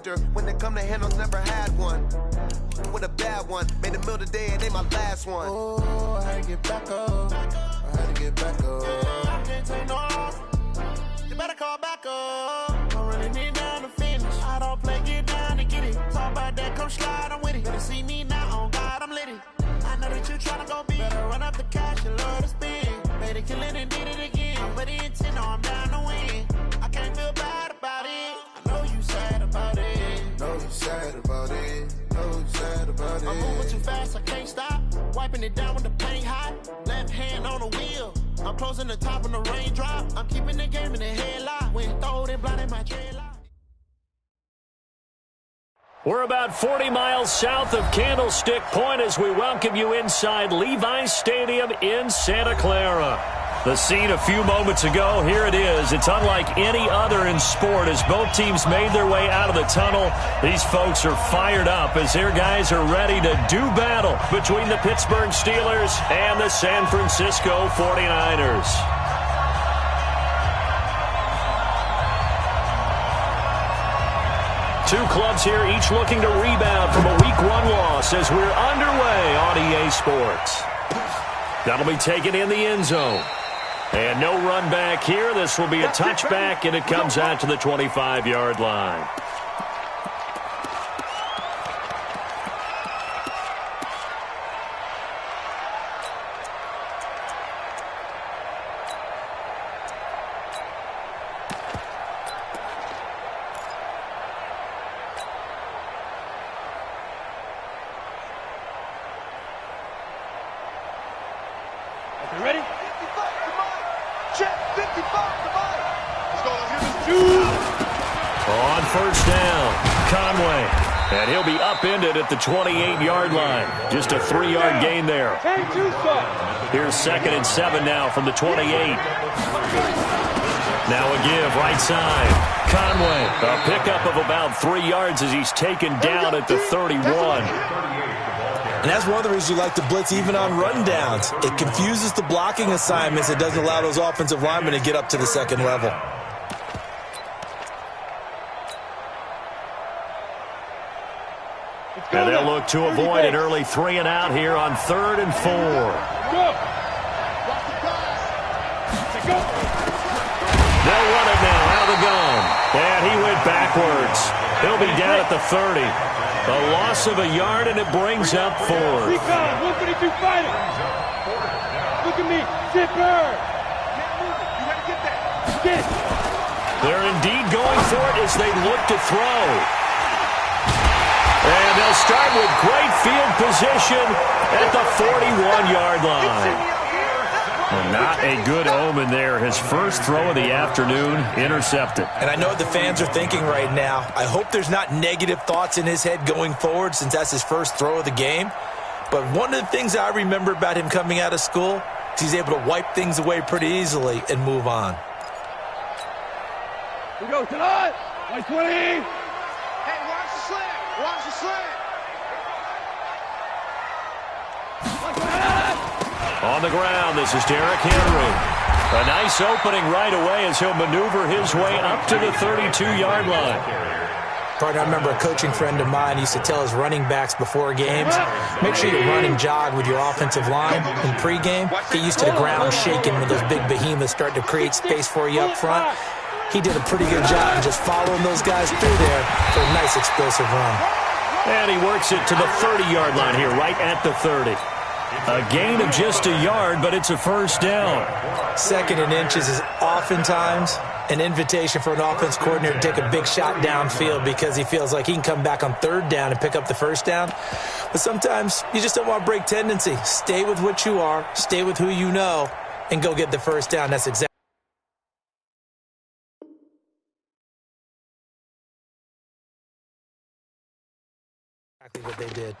factor. When it come to handles, never had one. With a bad one, made a meal today and ain't my last one. Oh, I had to get back up. I had to get back up. I can't take no off. You better call back up. I'm running it down to finish. I don't play, get down to get it. Talk about that, come slide, I'm with it. Better see me now, on God, I'm litty. I know that you tryna go big. Better run up the cash, you love to spend. Made a killing and did it again. I put it in 10, no, I'm down to win. I can't feel bad about it. I know you sad about it. Know you sad about it. Know you sad about it. I'm moving too fast, I can't stop. Wiping it down with the paint hot. Left hand on the wheel. I'm closing the top on the raindrop. I'm keeping the game in the headlock. When throwed and blinded my dreadlock. We're about 40 miles south of Candlestick Point as we welcome you inside Levi's Stadium in Santa Clara. The scene a few moments ago, here it is. It's unlike any other in sport as both teams made their way out of the tunnel. These folks are fired up as their guys are ready to do battle between the Pittsburgh Steelers and the San Francisco 49ers. Two clubs here, each looking to rebound from a Week 1 loss as we're underway on EA Sports. That'll be taken in the end zone. And no run back here. This will be a touchback, and it comes out to the 25-yard line. Ready? 55, check, 55, let's go, on first down, Conway. And he'll be upended at the 28-yard line. Just a 3-yard gain there. Here's 2nd and 7 now from the 28. Now a give, right side. Conway, a pickup of about 3 yards as he's taken down at the 31. And that's one of the reasons you like to blitz even on rundowns. It confuses the blocking assignments. It doesn't allow those offensive linemen to get up to the second level. And they'll look to avoid an early 3 and out here on 3rd and 4. They'll run it now out of the gun. And he went backwards. He'll be down at the 30. A loss of a yard, and it brings up 4. 152 fighting. Look at me. Zipper. You got to get that. Get. They're indeed going for it as they look to throw. And they'll start with great field position at the 41-yard line. Well, not a good omen there. His first throw of the afternoon intercepted. And I know what the fans are thinking right now. I hope there's not negative thoughts in his head going forward since that's his first throw of the game. But one of the things I remember about him coming out of school is he's able to wipe things away pretty easily and move on. We go tonight. 20. Hey, watch the slant. Watch the slant. On the ground, this is Derrick Henry. A nice opening right away as he'll maneuver his way up to the 32-yard line. Partner, I remember a coaching friend of mine used to tell his running backs before games, make sure you run and jog with your offensive line in pregame. Get used to the ground shaking when those big behemoths start to create space for you up front. He did a pretty good job just following those guys through there for a nice explosive run. And he works it to the 30-yard line here, right at the 30. A gain of just a yard, but it's a first down. 2nd and inches is oftentimes an invitation for an offense coordinator to take a big shot downfield because he feels like he can come back on 3rd down and pick up the first down. But sometimes you just don't want to break tendency. Stay with what you are, stay with who you know, and go get the first down. That's exactly what they did.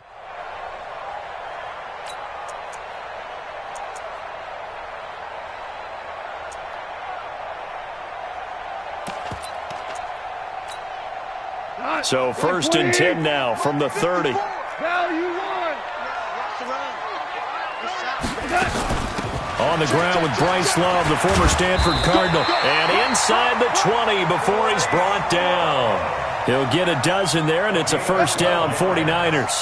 So 1st and 10 now from the 30. On the ground with Bryce Love, the former Stanford Cardinal. And inside the 20 before he's brought down. He'll get a dozen there, and it's a first down, 49ers.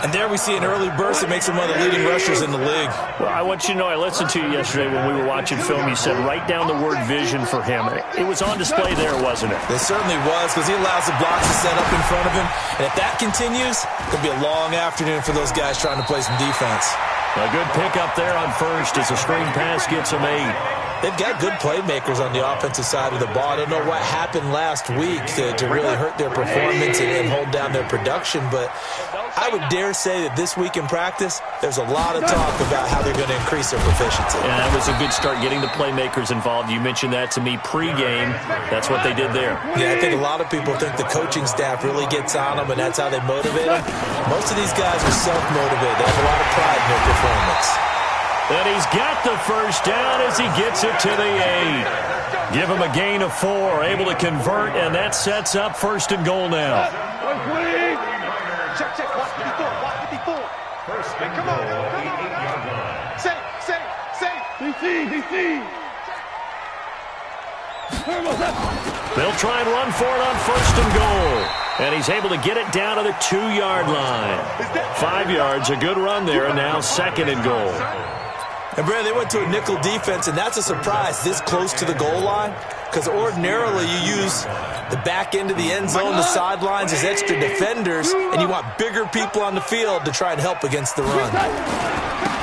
And there we see an early burst that makes him one of the leading rushers in the league. Well, I want you to know, I listened to you yesterday when we were watching film. You said write down the word vision for him. It was on display there, wasn't it? It certainly was, because he allows the blocks to set up in front of him. And if that continues, it'll be a long afternoon for those guys trying to play some defense. A good pickup there on first as the screen pass gets him 8. They've got good playmakers on the offensive side of the ball. I don't know what happened last week to really hurt their performance and hold down their production, but I would dare say that this week in practice, there's a lot of talk about how they're going to increase their proficiency. Yeah, that was a good start, getting the playmakers involved. You mentioned that to me pregame. That's what they did there. Yeah, I think a lot of people think the coaching staff really gets on them, and that's how they motivate them. Most of these guys are self-motivated. They have a lot of pride in their performance. And he's got the first down as he gets it to the 8. Give him a gain of 4, able to convert, and that sets up first and goal now. Check, watch 54. First, come on. Say. DC. They'll try and run for it on first and goal. And he's able to get it down to the 2-yard line. 5 yards, a good run there, and now second and goal. And, Brad, they went to a nickel defense, and that's a surprise this close to the goal line, because ordinarily you use the back end of the end zone, the sidelines as extra defenders, and you want bigger people on the field to try and help against the run.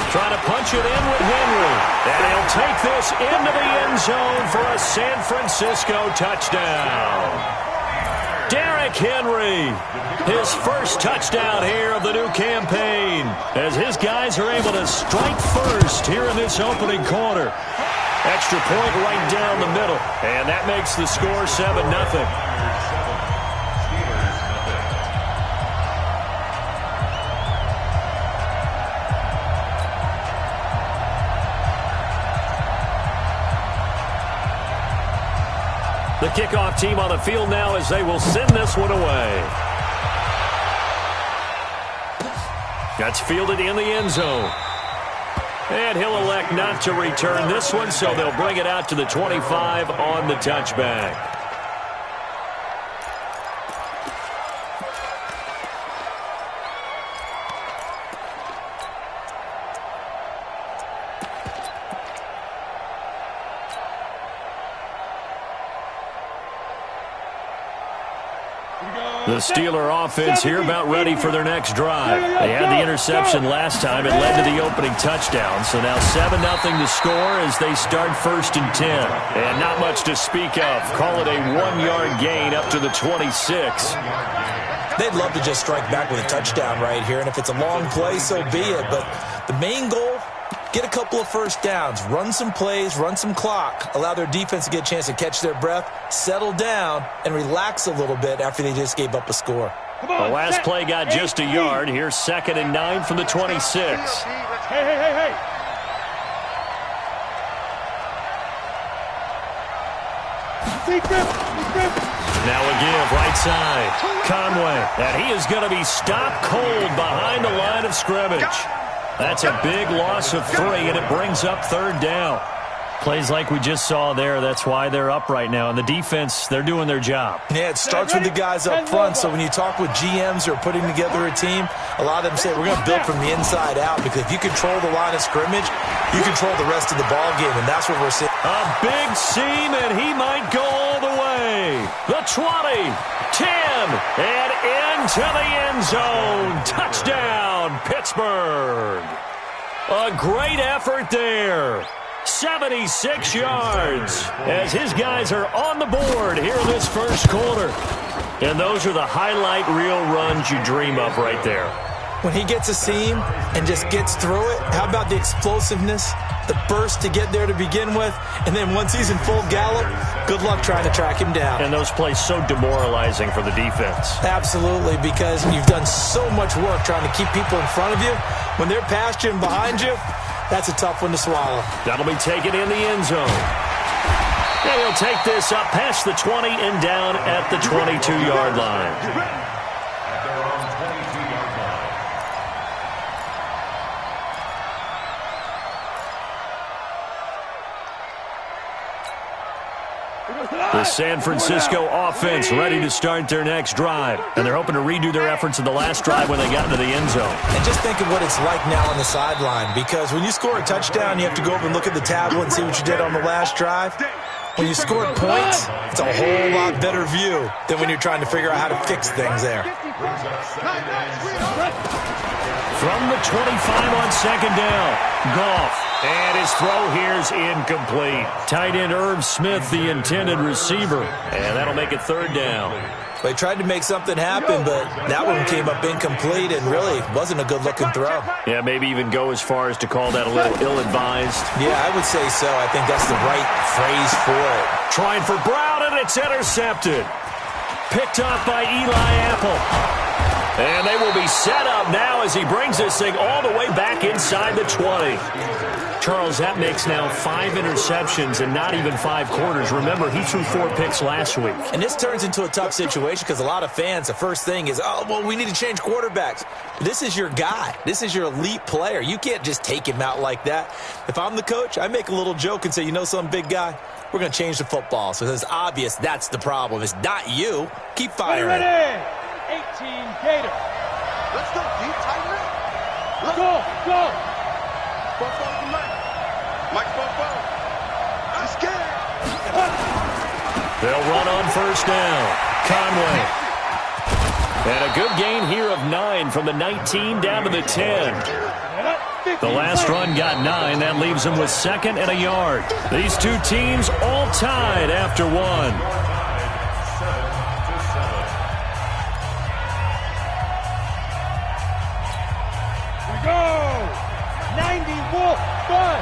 Trying to punch it in with Henry. And he'll take this into the end zone for a San Francisco touchdown. Derrick Henry, his first touchdown here of the new campaign, as his guys are able to strike first here in this opening quarter. Extra point right down the middle, and that makes the score 7-0. The kickoff team on the field now as they will send this one away. That's fielded in the end zone. And he'll elect not to return this one, so they'll bring it out to the 25 on the touchback. The Steeler offense here about ready for their next drive. They had the interception last time. It led to the opening touchdown. So now 7-0 to score as they start first and 10. And not much to speak of. Call it a 1-yard gain up to the 26. They'd love to just strike back with a touchdown right here. And if it's a long play, so be it. But the main goal, get a couple of first downs, run some plays, run some clock, allow their defense to get a chance to catch their breath, settle down, and relax a little bit after they just gave up a score. The last play got just a yard. Here's 2nd and 9 from the 26. Hey. Now a give, right side. Conway, and he is going to be stopped cold behind the line of scrimmage. That's a big loss of 3, and it brings up 3rd down. Plays like we just saw there, that's why they're up right now. And the defense, they're doing their job. Yeah, it starts with the guys up front. So when you talk with GMs who are putting together a team, a lot of them say, we're going to build from the inside out. Because if you control the line of scrimmage, you control the rest of the ball game. And that's what we're seeing. A big seam, and he might go all the way. The 20, 10, and into the end zone. Touchdown, Pittsburgh. A great effort there. 76 yards as his guys are on the board here in this first quarter. And those are the highlight reel runs you dream of right there. When he gets a seam and just gets through it, how about the explosiveness, the burst to get there to begin with, and then once he's in full gallop, good luck trying to track him down. And those plays so demoralizing for the defense. Absolutely, because you've done so much work trying to keep people in front of you. When they're past you and behind you, that's a tough one to swallow. That'll be taken in the end zone. And he'll take this up past the 20 and down at the 22-yard line. The San Francisco offense ready to start their next drive. And they're hoping to redo their efforts in the last drive when they got into the end zone. And just think of what it's like now on the sideline, because when you score a touchdown, you have to go over and look at the tablet and see what you did on the last drive. When you scored points, it's a whole lot better view than when you're trying to figure out how to fix things there. From the 25 on second down, Goff. And his throw here is incomplete. Tight end Irv Smith, the intended receiver. And that'll make it third down. They tried to make something happen, but that one came up incomplete and really wasn't a good-looking throw. Yeah, maybe even go as far as to call that a little ill-advised. Yeah, I would say so. I think that's the right phrase for it. Trying for Brown, and it's intercepted. Picked off by Eli Apple. And they will be set up now as he brings this thing all the way back inside the 20. Charles, that makes now 5 interceptions and not even 5 quarters. Remember, he threw 4 picks last week. And this turns into a tough situation because a lot of fans, the first thing is, oh, well, we need to change quarterbacks. This is your guy. This is your elite player. You can't just take him out like that. If I'm the coach, I make a little joke and say, you know something, big guy? We're going to change the football. So it's obvious that's the problem. It's not you. Keep firing. Ready. 18 Gator. Let's go, deep, tighten up. Go. Mike Bobo. I'm scared. They'll run on first down. Conway. And a good gain here of 9 from the 19 down to the 10. The last run got 9. That leaves them with 2nd and a yard. These two teams all tied after 1. Go! 90 Wolf! Bud!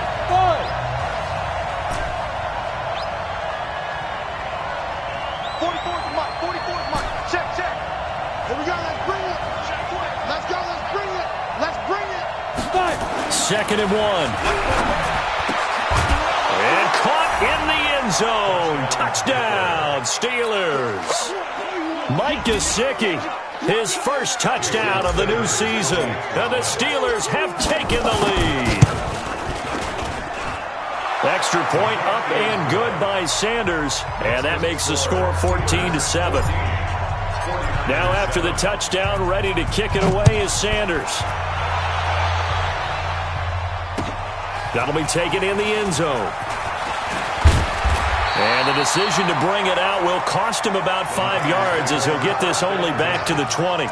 44's Mike. 44's Mike. Check. Here we go. Let's bring it. Let's go. Let's bring it. 2nd and 1. And caught in the end zone. Touchdown, Steelers. Mike Gesicki. His first touchdown of the new season. And the Steelers have taken the lead. Extra point up and good by Sanders. And that makes the score 14-7. Now after the touchdown, ready to kick it away is Sanders. That'll be taken in the end zone. And the decision to bring it out will cost him about 5 yards as he'll get this only back to the 20.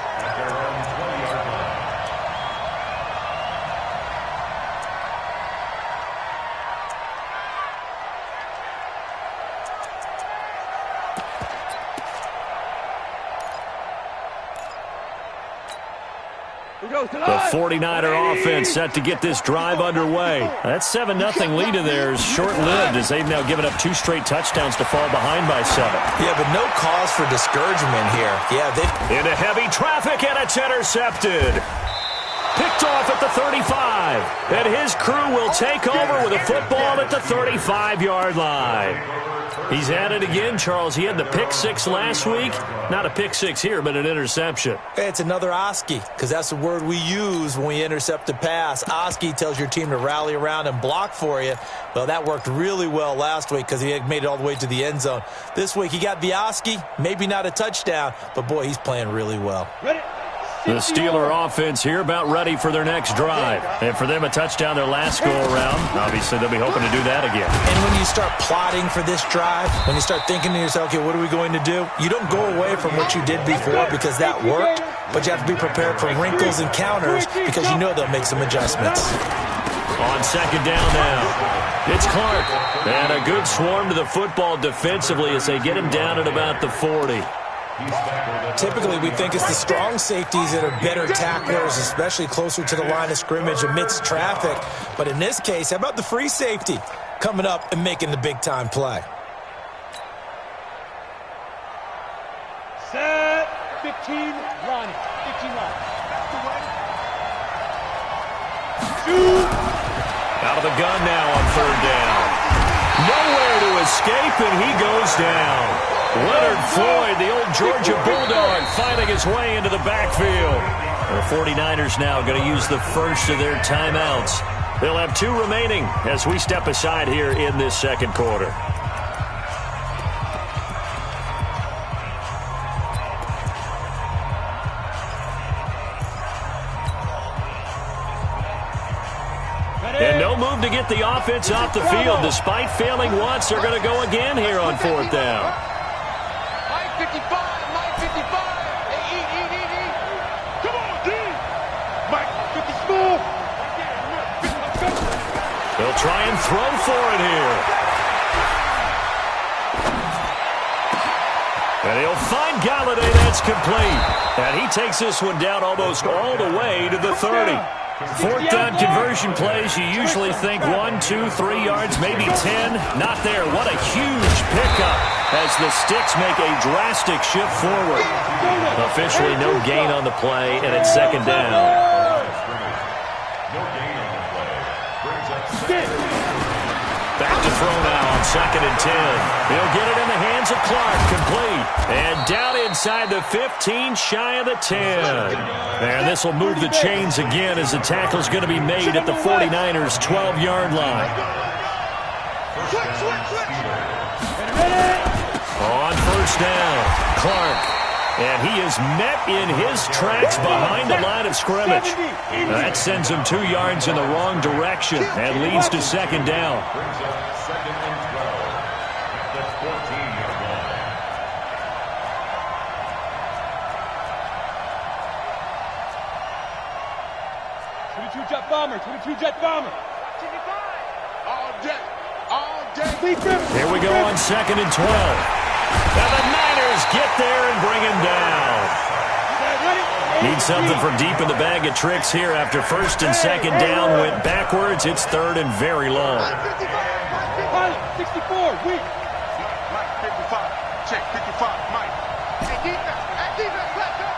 The 49er offense set to get this drive underway. That 7-0 lead of theirs short-lived as they've now given up 2 straight touchdowns to fall behind by 7. Yeah, but no cause for discouragement here. Yeah, into heavy traffic, and it's intercepted. Picked off at the 35. And his crew will take over with a football at the 35-yard line. He's at it again, Charles. He had the pick 6 last week. Not a pick 6 here, but an interception. It's another Oski, because that's the word we use when we intercept a pass. Oski tells your team to rally around and block for you. Well, that worked really well last week because he had made it all the way to the end zone. This week he got the Oski, maybe not a touchdown, but boy, he's playing really well. Ready. The Steeler offense here about ready for their next drive. And for them, a touchdown their last go-around. Obviously, they'll be hoping to do that again. And when you start plotting for this drive, when you start thinking to yourself, okay, what are we going to do? You don't go away from what you did before because that worked, but you have to be prepared for wrinkles and counters because you know they'll make some adjustments. On second down now, it's Clark. And a good swarm to the football defensively as they get him down at about the 40. Typically, we think it's the strong safeties that are better tacklers, especially closer to the line of scrimmage amidst traffic. But in this case, how about the free safety coming up and making the big-time play? Set. 15, Ronnie. 15, Ronnie. Shoot. Out of the gun now on third down. Nowhere to escape, and he goes down. Leonard Floyd, the old Georgia Bulldog, finding his way into the backfield. The 49ers now going to use the first of their timeouts. They'll have 2 remaining as we step aside here in this second quarter. move to get the offense off the field. Despite failing once, they're going to go again here on 4th down. Mike 55, Mike 55. Hey, eat. Come on, D. Mike 50 small. They'll try and throw for it here. And he'll find Galladay. That's complete. And he takes this one down almost all the way to the 30. 4th down conversion plays, you usually think 1, 2, 3 yards, maybe 10. Not there. What a huge pickup as the Sticks make a drastic shift forward. Officially no gain on the play, and it's 2nd down. Back to throw now on 2nd and 10. He'll get it in the hands of Clark, complete. And down inside the 15, shy of the 10. And this will move the chains again as the tackle's going to be made at the 49ers' 12-yard line. On 1st down, Clark. And he is met in his tracks behind the line of scrimmage. That sends him 2 yards in the wrong direction and leads to 2nd down. Jet bomber. All day. Here we go on 2nd and 12. And the Niners get there and bring him down. Need something from deep in the bag of tricks here after 1st and 2nd down went backwards. It's 3rd and very long. 64, weak. Mike 55. Check 55, Mike. Hey, defense, left up.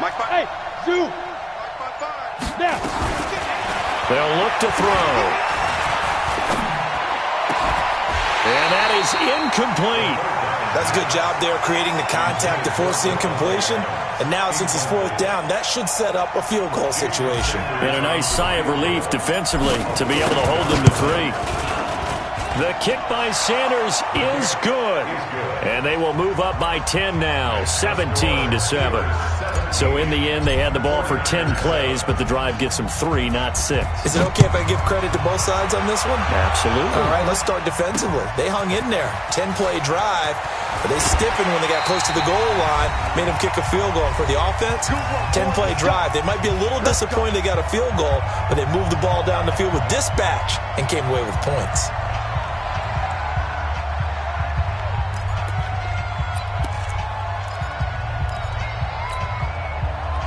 Mike 5. Hey, Zoo. Mike 5. Now. They'll look to throw. And that is incomplete. That's a good job there creating the contact to force the incompletion. And now since it's 4th down, that should set up a field goal situation. And a nice sigh of relief defensively to be able to hold them to 3. The kick by Sanders is good. And they will move up by 10 now, 17-7. So in the end, they had the ball for 10 plays, but the drive gets them 3, not 6. Is it okay if I give credit to both sides on this one? Absolutely. All right, let's start defensively. They hung in there. 10-play drive, but they stiffened when they got close to the goal line, made them kick a field goal. For the offense, 10-play drive. They might be a little disappointed they got a field goal, but they moved the ball down the field with dispatch and came away with points.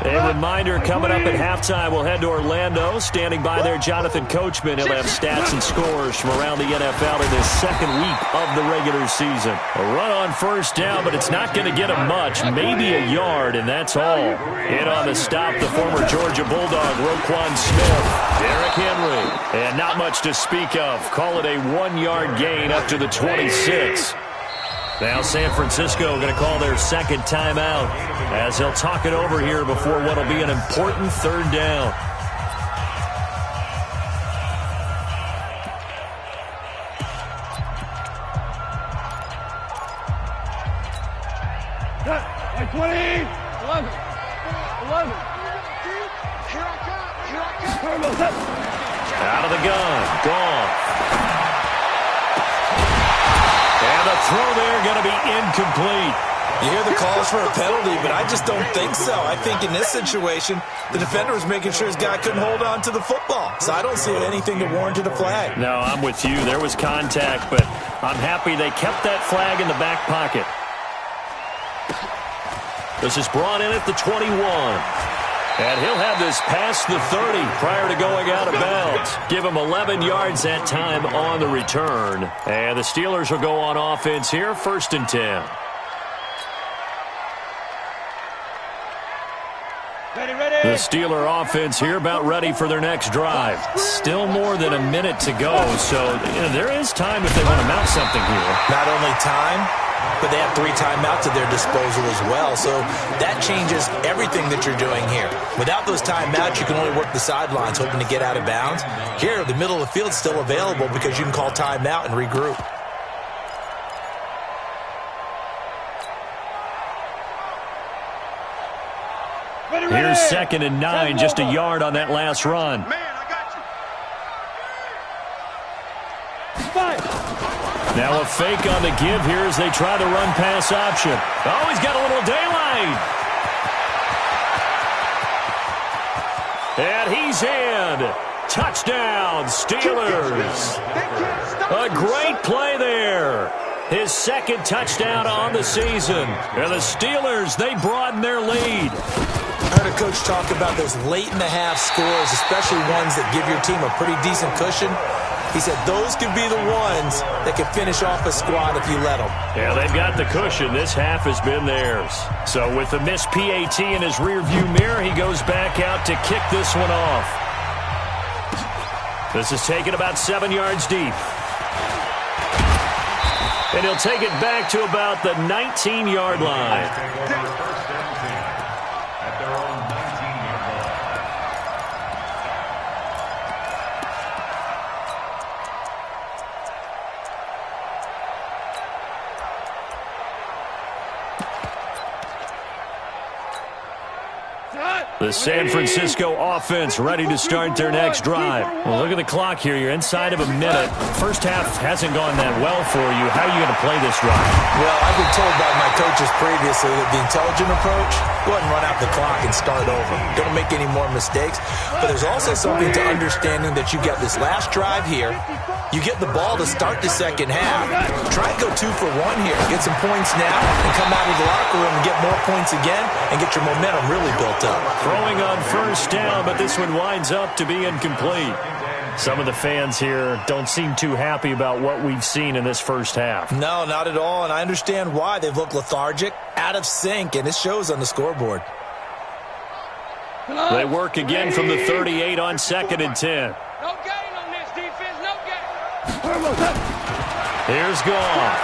A reminder, coming up at halftime, we'll head to Orlando. Standing by there, Jonathan Coachman. He'll have stats and scores from around the NFL in this 2nd week of the regular season. A run on 1st down, but it's not going to get him much. Maybe a yard, and that's all. In on the stop, the former Georgia Bulldog, Roquan Smith. Derrick Henry. And not much to speak of. Call it a 1-yard gain up to the 26. Now San Francisco going to call their 2nd timeout as he'll talk it over here before what will be an important 3rd down. Like 20, 11. Here I come. Out of the gun, gone. And the throw there going to be incomplete. You hear the calls for a penalty, but I just don't think so. I think in this situation, the defender was making sure his guy couldn't hold on to the football. So I don't see anything that warranted a flag. No, I'm with you. There was contact, but I'm happy they kept that flag in the back pocket. This is brought in at the 21. And he'll have this past the 30 prior to going out of bounds. Give him 11 yards that time on the return. And the Steelers will go on offense here, 1st and 10. The Steeler offense here about ready for their next drive. Still more than a minute to go, so there is time if they want to mount something here. Not only time, but they have 3 timeouts at their disposal as well. So that changes everything that you're doing here. Without those timeouts, you can only work the sidelines, hoping to get out of bounds. Here, the middle of the field is still available because you can call timeout and regroup. Here's 2nd and 9, just a yard on that last run. Man, I got Now a fake on the give here as they try the run-pass option. Oh, he's got a little daylight. And he's in. Touchdown, Steelers. A great play there. His second touchdown on the season. And the Steelers, they broaden their lead. I heard a coach talk about those late-in-the-half scores, especially ones that give your team a pretty decent cushion. He said those could be the ones that could finish off a squad if you let them. Yeah, they've got the cushion. This half has been theirs. So with the missed PAT in his rearview mirror, he goes back out to kick this one off. This is taken about 7 yards deep. And he'll take it back to about the 19-yard line. The San Francisco offense ready to start their next drive. Well, look at the clock here. You're inside of a minute. First half hasn't gone that well for you. How are you going to play this drive? Well, I've been told by my coaches previously that the intelligent approach, go ahead and run out the clock and start over. Don't make any more mistakes. But there's also something to understanding that you get this last drive here. You get the ball to start the second half. Try and go 2 for 1 here. Get some points now and come out of the locker room and get more points again and get your momentum really built up. Throwing on first down, but this one winds up to be incomplete. Some of the fans here don't seem too happy about what we've seen in this first half. No, not at all, and I understand why. They've looked lethargic, out of sync, and it shows on the scoreboard. They work again from the 38 on 2nd and 10. No gain on this defense, no gain. Here's Goff.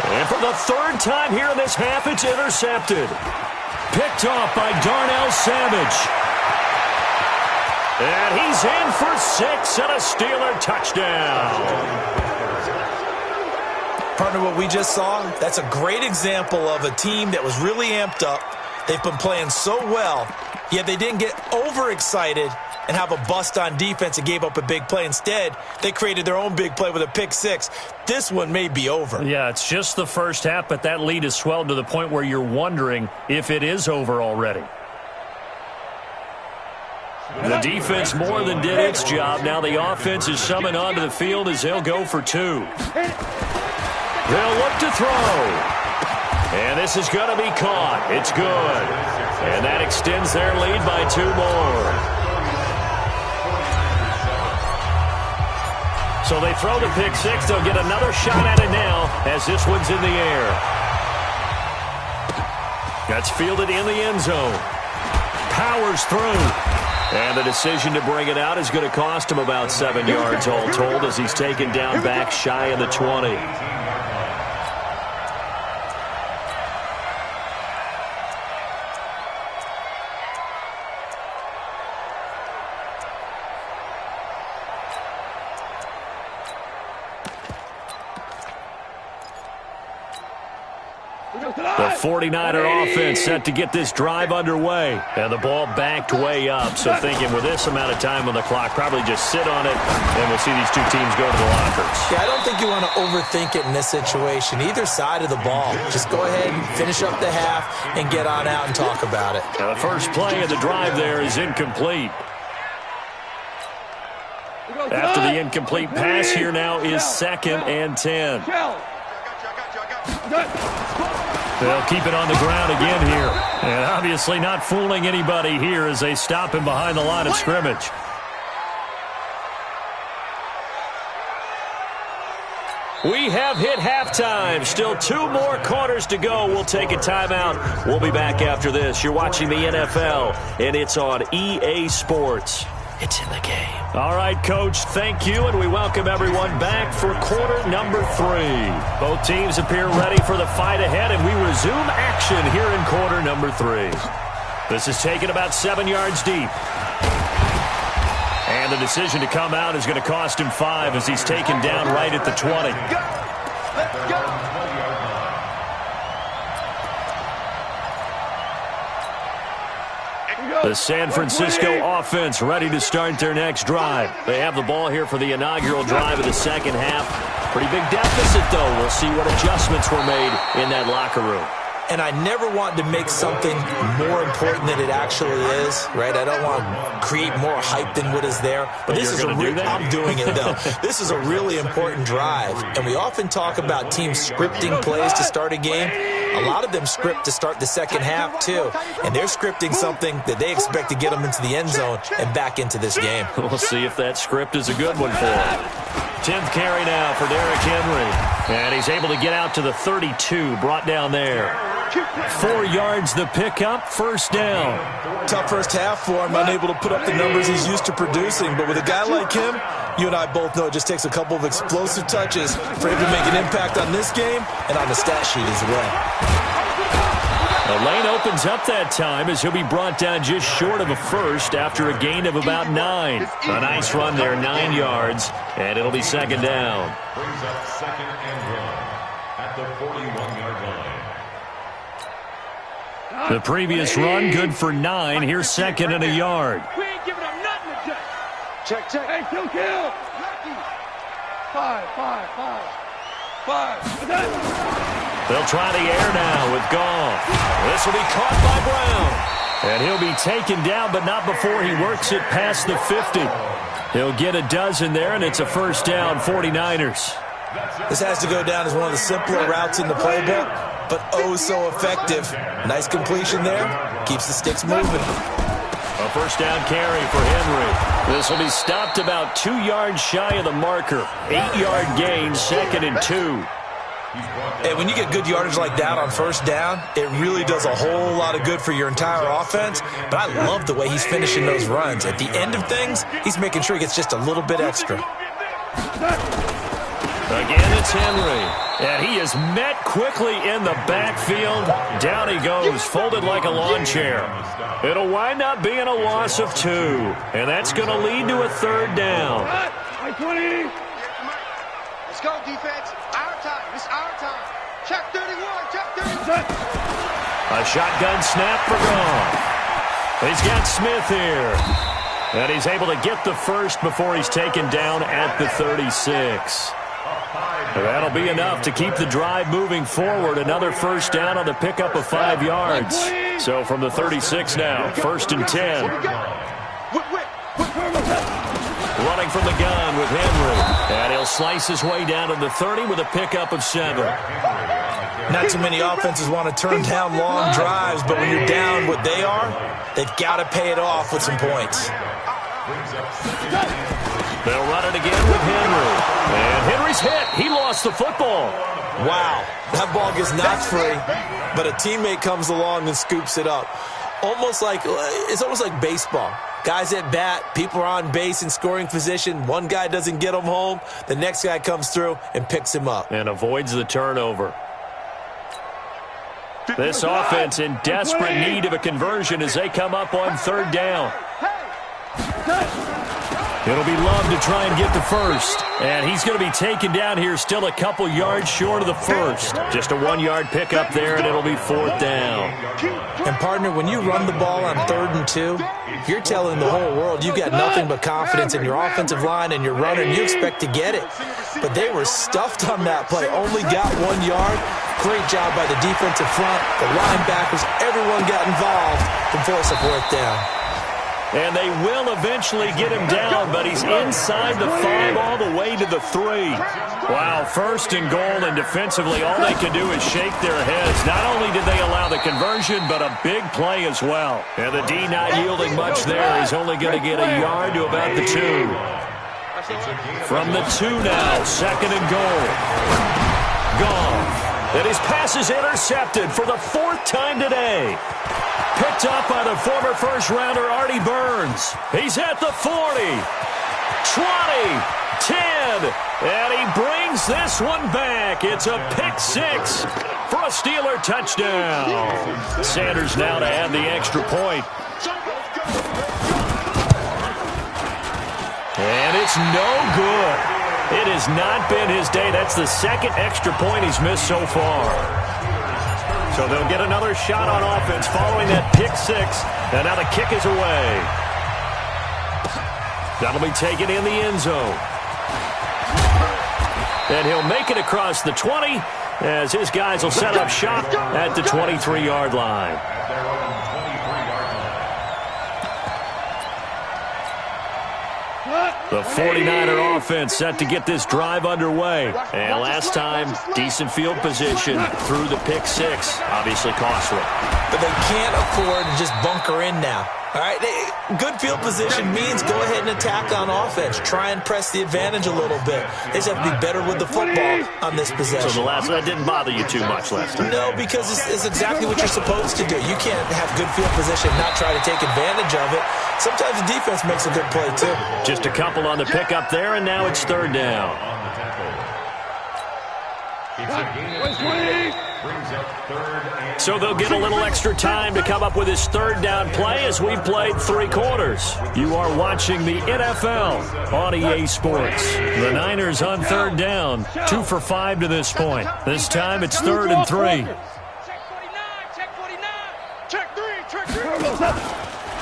And for the third time here in this half, it's intercepted. Picked off by Darnell Savage. And he's in for 6 and a Steeler touchdown. Partner, what we just saw, that's a great example of a team that was really amped up. They've been playing so well, yet they didn't get overexcited and have a bust on defense and gave up a big play. Instead, they created their own big play with a pick 6. This one may be over. Yeah, it's just the first half, but that lead has swelled to the point where you're wondering if it is over already. The defense more than did its job. Now the offense is summoned onto the field as they'll go for 2. They'll look to throw. And this is going to be caught. It's good. And that extends their lead by 2 more. So they throw the pick 6. They'll get another shot at it now as this one's in the air. That's fielded in the end zone. Powers through. And the decision to bring it out is going to cost him about 7 yards all told as he's taken down back shy of the 20. The 49er offense set to get this drive underway. And the ball backed way up. So thinking with this amount of time on the clock, probably just sit on it, and we'll see these two teams go to the lockers. Yeah, I don't think you want to overthink it in this situation. Either side of the ball. Just go ahead and finish up the half and get on out and talk about it. Now the first play of the drive there is incomplete. After the incomplete pass, here now is 2nd and 10. They'll keep it on the ground again here. And obviously not fooling anybody here as they stop him behind the line of scrimmage. We have hit halftime. Still 2 more quarters to go. We'll take a timeout. We'll be back after this. You're watching the NFL, and it's on EA Sports. It's in the game. All right, Coach, thank you, and we welcome everyone back for quarter number 3. Both teams appear ready for the fight ahead, and we resume action here in quarter number 3. This is taken about 7 yards deep. And the decision to come out is going to cost him 5 as he's taken down right at the 20. Let's go. The San Francisco offense ready to start their next drive. They have the ball here for the inaugural drive of the second half. Pretty big deficit, though. We'll see what adjustments were made in that locker room. And I never want to make something more important than it actually is, right? I don't want to create more hype than what is there. But this is I'm doing it, though. This is a really important drive. And we often talk about teams scripting plays to start a game. A lot of them script to start the second half, too. And they're scripting something that they expect to get them into the end zone and back into this game. We'll see if that script is a good one for them. 10th carry now for Derrick Henry. And he's able to get out to the 32, brought down there. 4 yards the pickup, first down. Tough first half for him, unable to put up the numbers he's used to producing. But with a guy like him, you and I both know it just takes a couple of explosive touches for him to make an impact on this game and on the stat sheet as well. The lane opens up that time as he'll be brought down just short of a first after a gain of about 9. A nice run there, 9 yards, and it'll be second down. Brings up second and 1 at the 41-yard line. The previous run, good for 9. Here's second and a yard. We ain't giving them nothing to do. Check. Hey, kill. 5. They'll try the air now with Goff. This will be caught by Brown. And he'll be taken down, but not before he works it past the 50. He'll get a dozen there, and it's a first down, 49ers. This has to go down as one of the simpler routes in the playbook, but oh so effective. Nice completion there. Keeps the sticks moving. A first down carry for Henry. This will be stopped about 2 yards shy of the marker. 8-yard gain, second and 2. Hey, when you get good yardage like that on first down, it really does a whole lot of good for your entire offense. But I love the way he's finishing those runs. At the end of things, he's making sure he gets just a little bit extra. Again, it's Henry. And he is met quickly in the backfield. Down he goes, folded like a lawn chair. It'll wind up being a loss of 2. And that's going to lead to a third down. 20. Let's go, defense. Our time. It's our time. Check 31. Check 31. A shotgun snap for Goff. He's got Smith here. And he's able to get the first before he's taken down at the 36. That'll be enough to keep the drive moving forward. Another first down on the pickup of 5 yards. So from the 36 now, first and 10. Running from the gun with Henry. And he'll slice his way down to the 30 with a pickup of 7. Not too many offenses want to turn down long drives, but when you're down what they are, they've got to pay it off with some points. They'll run it again with Henry. And Henry's hit. He lost the football. Wow, that ball gets knocked free, but a teammate comes along and scoops it up. It's almost like baseball. Guys at bat, people are on base in scoring position. One guy doesn't get him home. The next guy comes through and picks him up. And avoids the turnover. This offense in desperate need of a conversion as they come up on third down. It'll be Love to try and get the first. And he's going to be taken down here still a couple yards short of the first. Just a 1-yard pickup there, and it'll be fourth down. And, partner, when you run the ball on 3rd and 2, you're telling the whole world you've got nothing but confidence in your offensive line and your runner, and you expect to get it. But they were stuffed on that play, only got 1 yard. Great job by the defensive front, the linebackers, everyone got involved to force a fourth down. And they will eventually get him down, but he's inside the 5 all the way to the 3. Wow, first and goal, and defensively all they can do is shake their heads. Not only did they allow the conversion, but a big play as well. And the D not yielding much there. He's only going to get a yard to about the 2. From the 2 now, second and goal. Goff. And his pass is intercepted for the 4th time today. Picked up by the former first-rounder Artie Burns. He's at the 40, 20, 10, and he brings this one back. It's a pick 6 for a Steeler touchdown. Sanders now to add the extra point. And it's no good. It has not been his day. That's the 2nd extra point he's missed so far. So they'll get another shot on offense following that pick six. And now the kick is away. That'll be taken in the end zone. And he'll make it across the 20 as his guys will set up shop at the 23-yard line. The 49er offense set to get this drive underway. And last time, decent field position through the pick six. Obviously costly. But they can't afford to just bunker in now. All right, good field position means go ahead and attack on offense. Try and press the advantage a little bit. They just have to be better with the football on this possession. So that didn't bother you too much last time? No, because it's exactly what you're supposed to do. You can't have good field position and not try to take advantage of it. Sometimes the defense makes a good play, too. Just a couple on the pickup there, and now it's third down. So they'll get a little extra time to come up with his third down play as we've played 3 quarters. You are watching the NFL on EA Sports. The Niners on third down, 2 for 5 to this point. This time it's 3rd and 3.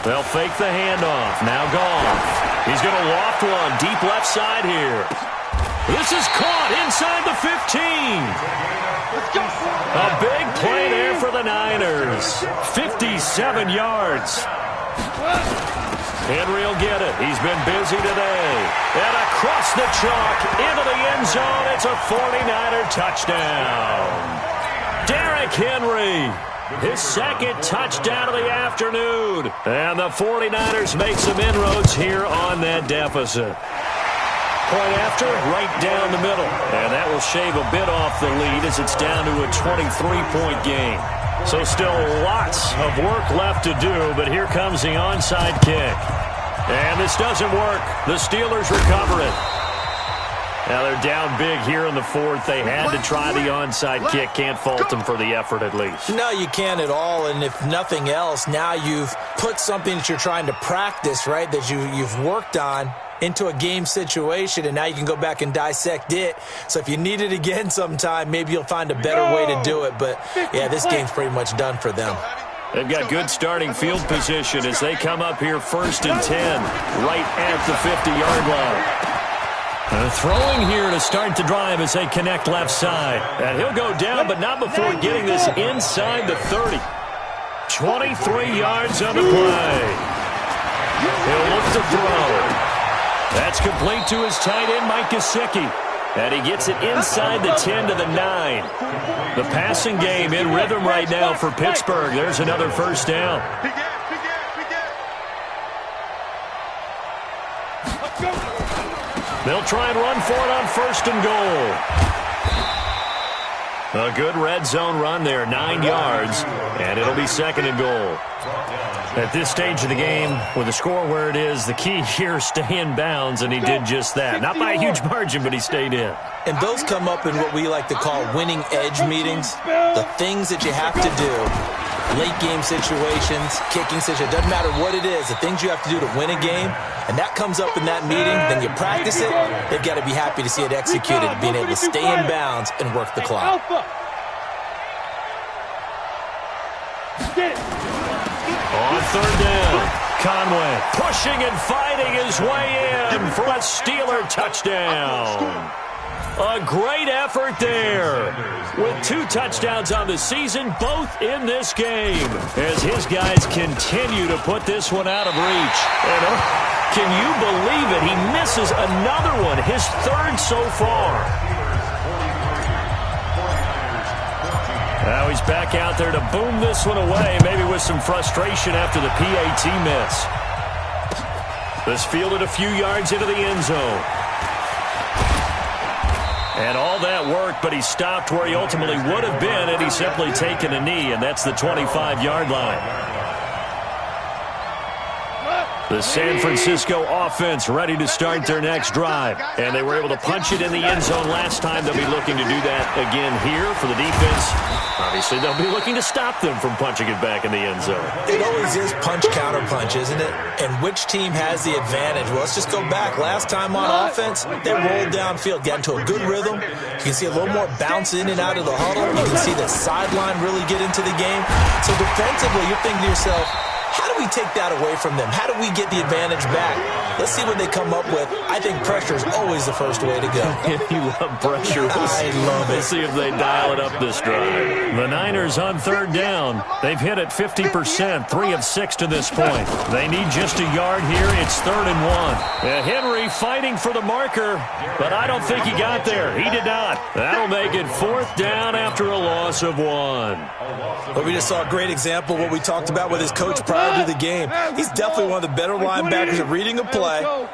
They'll fake the handoff. Now Goff. He's going to loft one deep left side here. This is caught inside the 15. A big play there for the Niners. 57 yards. Henry will get it. He's been busy today. And across the chalk into the end zone. It's a 49er touchdown. Derrick Henry. His second touchdown of the afternoon. And the 49ers make some inroads here on that deficit. Point after, right down the middle. And that will shave a bit off the lead as it's down to a 23-point game. So still lots of work left to do, but here comes the onside kick. And this doesn't work. The Steelers recover it. Now they're down big here in the 4th. They had to try the onside kick. Can't fault them for the effort at least. No, you can't at all. And if nothing else, now you've put something that you're trying to practice, right, that you've worked on into a game situation, and now you can go back and dissect it. So if you need it again sometime, maybe you'll find a better way to do it. But, yeah, this game's pretty much done for them. They've got good starting field position as they come up here 1st and 10, right at the 50-yard line. Throwing here to start the drive as they connect left side. And he'll go down, but not before getting this inside the 30. 23 yards on the play. He'll look to throw. That's complete to his tight end, Mike Gesicki. And he gets it inside the 10 to the 9. The passing game in rhythm right now for Pittsburgh. There's another first down. They'll try and run for it on 1st and goal. A good red zone run there, 9 yards, and it'll be 2nd and goal. At this stage of the game, with the score where it is, the key here is stay in bounds, and he did just that. Not by a huge margin, but he stayed in. And those come up in what we like to call winning edge meetings. The things that you have to do, late game situations, kicking situations, doesn't matter what it is, the things you have to do to win a game, and that comes up in that meeting, then you practice it, they've got to be happy to see it executed, being able to stay in bounds and work the clock. On 3rd down, Conway pushing and fighting his way in for a Steeler touchdown. A great effort there. With 2 touchdowns on the season, both in this game, as his guys continue to put this one out of reach. And can you believe it? He misses another one, his 3rd so far. Now he's back out there to boom this one away, maybe with some frustration after the PAT miss. This fielded a few yards into the end zone. And all that worked, but he stopped where he ultimately would have been had he simply taken a knee, and that's the 25-yard line. The San Francisco offense ready to start their next drive. And they were able to punch it in the end zone last time. They'll be looking to do that again here for the defense. Obviously, they'll be looking to stop them from punching it back in the end zone. It always is punch-counter-punch, isn't it? And which team has the advantage? Well, let's just go back. Last time on offense, they rolled downfield, got into a good rhythm. You can see a little more bounce in and out of the huddle. You can see the sideline really get into the game. So defensively, you're thinking to yourself, how do we take that away from them? How do we get the advantage back? Let's see what they come up with. I think pressure is always the first way to go. You love pressure. I love it. We'll see if they dial it up this drive. The Niners on third down. They've hit it 50%, 3 of 6 to this point. They need just a yard here. It's 3rd and 1. Henry fighting for the marker, but I don't think he got there. He did not. That'll make it 4th down after a loss of 1. Well, we just saw a great example of what we talked about with his coach prior to the game. He's definitely one of the better linebackers at reading a play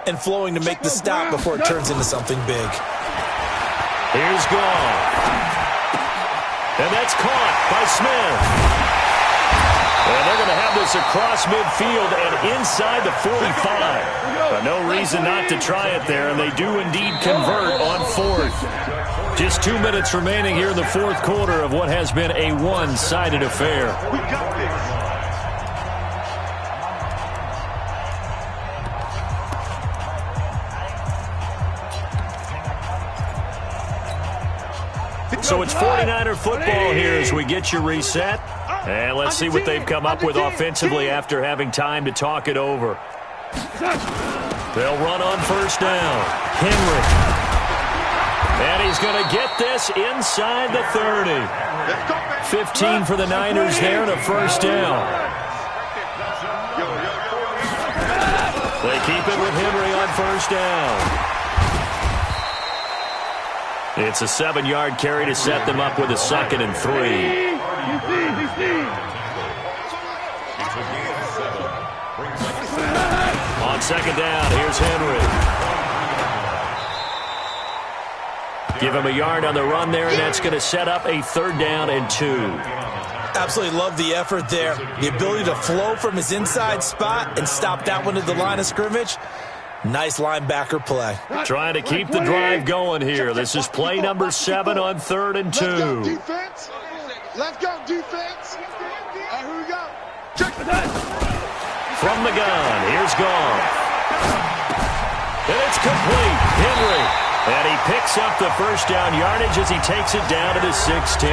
and flowing to make the stop before it turns into something big. Here's Goff. And that's caught by Smith. And they're going to have this across midfield and inside the 45. But no reason not to try it there, and they do indeed convert on 4th. Just 2 minutes remaining here in the 4th quarter of what has been a one-sided affair. We got this. So it's 49er football here as we get you reset. And let's see what they've come up with offensively after having time to talk it over. They'll run on 1st down. Henry. And he's going to get this inside the 30. 15 for the Niners there and a 1st down. They keep it with Henry on 1st down. It's a 7-yard carry to set them up with a 2nd and 3. On 2nd down, here's Henry. Give him a yard on the run there, and that's going to set up a 3rd down and 2. Absolutely love the effort there. The ability to flow from his inside spot and stop that one at the line of scrimmage. Nice linebacker play. Trying to keep the drive going here. This is play number 7 on 3rd and 2. Let's go, defense. Let's go, defense. All right, here we go. Check it out. From the gun, here's Goff. And it's complete. Henry. And he picks up the 1st down yardage as he takes it down to the 16.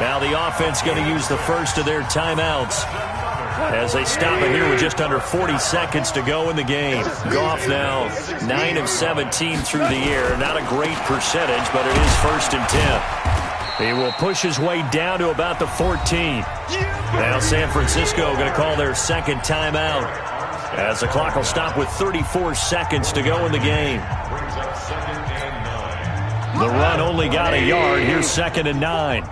Now the offense going to use the first of their timeouts as they stop it here with just under 40 seconds to go in the game. Goff now 9 of 17 through the air. Not a great percentage, but it is 1st and 10. He will push his way down to about the 14. Now San Francisco going to call their 2nd timeout as the clock will stop with 34 seconds to go in the game. The run only got a yard. Here's 2nd and 9.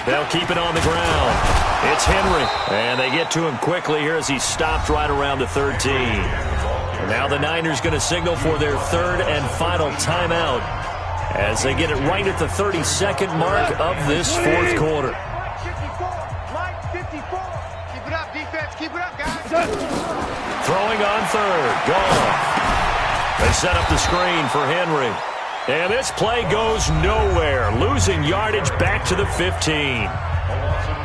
They'll keep it on the ground. It's Henry. And they get to him quickly here as he stopped right around the 13. And now the Niners going to signal for their 3rd and final timeout as they get it right at the 32nd mark of this 4th quarter. Keep it up, defense. Keep it up, guys. Throwing on 3rd. Goff. They set up the screen for Henry. And this play goes nowhere, losing yardage back to the 15.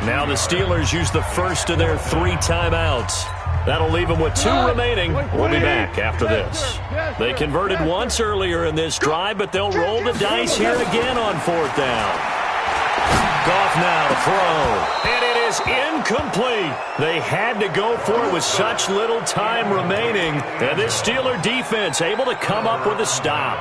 Now the Steelers use the first of their 3 timeouts. That'll leave them with 2 remaining. We'll be back after this. They converted once earlier in this drive, but they'll roll the dice here again on 4th down. Goff now to throw. And it is incomplete. They had to go for it with such little time remaining. And this Steeler defense able to come up with a stop.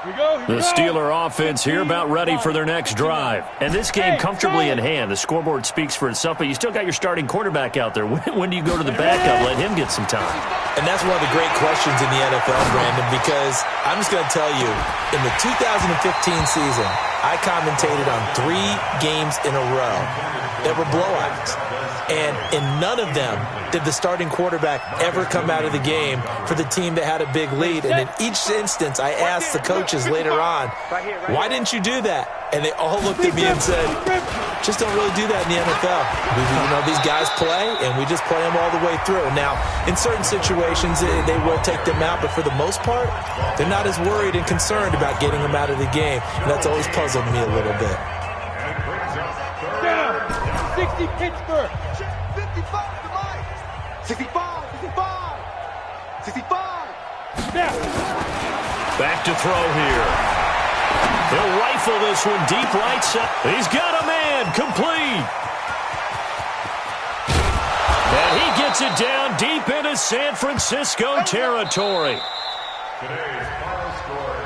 We go. The Steeler offense here about ready for their next drive. And this game comfortably in hand. The scoreboard speaks for itself, but you still got your starting quarterback out there. When do you go to the backup? Let him get some time. And that's one of the great questions in the NFL, Brandon, because I'm just going to tell you, in the 2015 season, I commentated on 3 games in a row that were blowouts. And in none of them did the starting quarterback ever come out of the game for the team that had a big lead. And in each instance, I asked the coaches later on, why didn't you do that? And they all looked at me and said, just don't really do that in the NFL. These guys play, and we just play them all the way through. Now, in certain situations, they will take them out, but for the most part, they're not as worried and concerned about getting them out of the game. And that's always puzzled me a little bit. 60 Pittsburgh. 55 to Mike. 65, 65. 65. Back to throw here. He'll rifle this one deep right side. He's got a man complete. And he gets it down deep into San Francisco territory. Today's final score,